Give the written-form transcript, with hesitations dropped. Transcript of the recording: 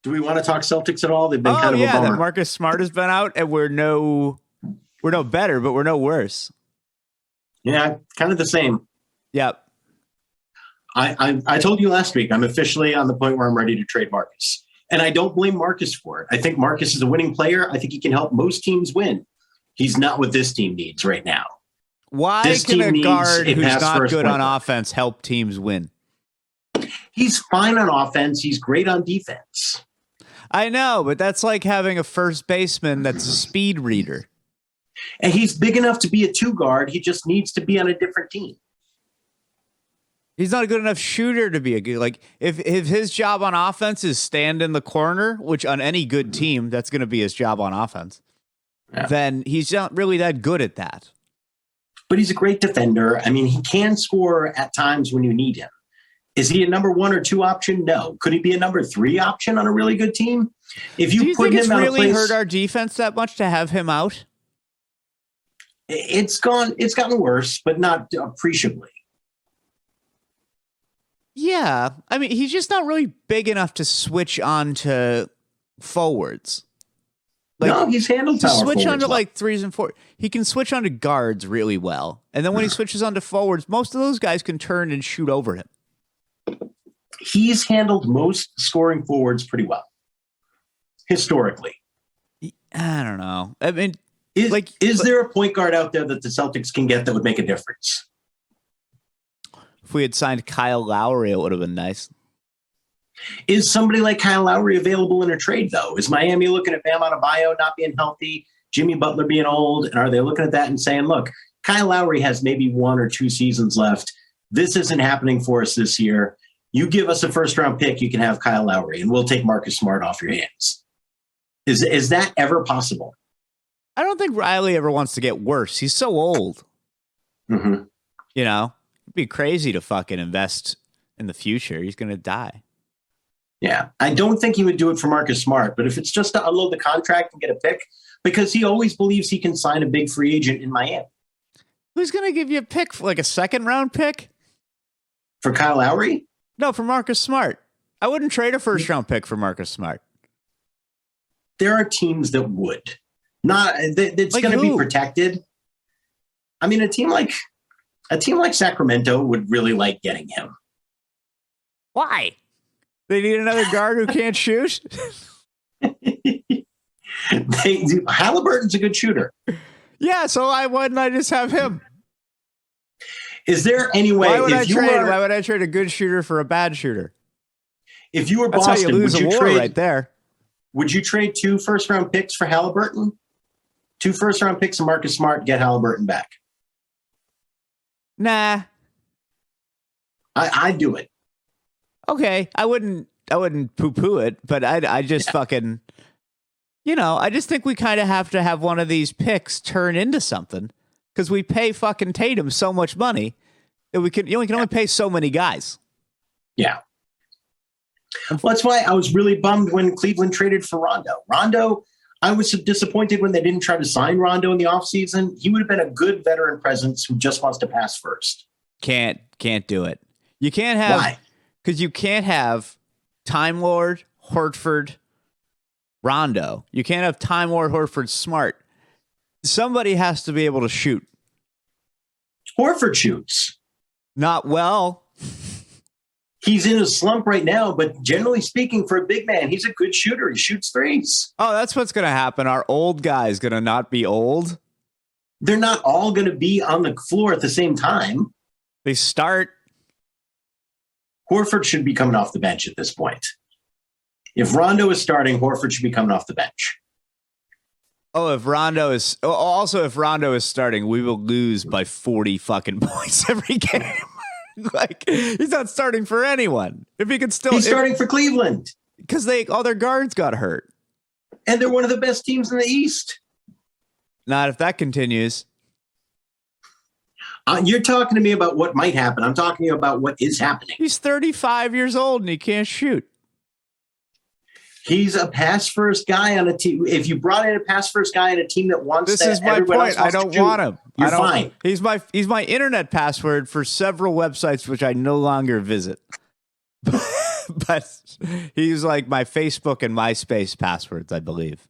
Do we want to talk Celtics at all? They've been kind of a bummer. That Marcus Smart has been out, and we're no better, but we're no worse. Yeah, kind of the same. Yep. I told you last week, I'm officially on the point where I'm ready to trade Marcus. And I don't blame Marcus for it. I think Marcus is a winning player. I think he can help most teams win. He's not what this team needs right now. Why can a guard who's not good on offense help teams win? He's fine on offense. He's great on defense. I know, but that's like having a first baseman that's a speed reader. And he's big enough to be a 2 guard. He just needs to be on a different team. He's not a good enough shooter to be a good, like, if his job on offense is stand in the corner, which on any good team, that's going to be his job on offense, then he's not really that good at that. But he's a great defender. I mean, he can score at times when you need him. Is he a number 1 or 2 option? No. Could he be a number 3 option on a really good team? If you put him out of place, really hurt our defense that much to have him out? It's gotten worse, but not appreciably. Yeah, I mean, he's just not really big enough to switch on to forwards. Like, no, he's handled power switch on to well. like 3s and 4s. He can switch on to guards really well, and then when he switches on to forwards, most of those guys can turn and shoot over him. He's handled most scoring forwards pretty well, historically. I don't know. I mean, is there a point guard out there that the Celtics can get that would make a difference? If we had signed Kyle Lowry, it would have been nice. Is somebody like Kyle Lowry available in a trade, though? Is Miami looking at Bam Adebayo not being healthy, Jimmy Butler being old, and are they looking at that and saying, look, Kyle Lowry has maybe 1 or 2 seasons left. This isn't happening for us this year. You give us a first-round pick, you can have Kyle Lowry, and we'll take Marcus Smart off your hands. Is that ever possible? I don't think Riley ever wants to get worse. He's so old. Mm-hmm. You know? It'd be crazy to fucking invest in the future. He's going to die. Yeah. I don't think he would do it for Marcus Smart, but if it's just to unload the contract and get a pick, because he always believes he can sign a big free agent in Miami. Who's going to give you a pick for like a 2nd round pick? For Kyle Lowry? No, for Marcus Smart. I wouldn't trade a 1st round pick for Marcus Smart. There are teams that would. It's like going to be who? Protected. I mean, a team like Sacramento would really like getting him. Why? They need another guard who can't shoot? Halliburton's a good shooter. Yeah, so why wouldn't I just have him? Is there any way? Why would I trade a good shooter for a bad shooter? If you were That's Boston, how you lose a war right there. Would you trade 2 first-round picks for Halliburton? 2 first-round picks and Marcus Smart, get Halliburton back. Nah. I'd do it. Okay, I wouldn't poo-poo it, but I just fucking, I just think we kind of have to have one of these picks turn into something because we pay fucking Tatum so much money that we can only pay so many guys. Yeah. Well, that's why I was really bummed when Cleveland traded for Rondo. Rondo, I was disappointed when they didn't try to sign Rondo in the offseason. He would have been a good veteran presence who just wants to pass first. Can't do it. You can't have. Why? Because you can't have Time Lord, Horford, Rondo. You can't have Time Lord, Horford, Smart. Somebody has to be able to shoot. Horford shoots. Not well. He's in a slump right now, but generally speaking, for a big man, he's a good shooter. He shoots threes. Oh, that's what's going to happen. Our old guy's going to not be old. They're not all going to be on the floor at the same time. They start. Horford should be coming off the bench at this point. If Rondo is starting, Horford should be coming off the bench. Oh, if Rondo is starting, we will lose by 40 fucking points every game. Like, he's not starting for anyone. If he could still, he's starting for Cleveland because all their guards got hurt, and they're one of the best teams in the East. Not if that continues. You're talking to me about what might happen. I'm talking to you about what is happening. He's 35 years old and he can't shoot. He's a pass-first guy on a team. If you brought in a pass-first guy on a team that wants this is my point. I don't want him. You're fine. He's my internet password for several websites which I no longer visit. But but he's like my Facebook and MySpace passwords, I believe.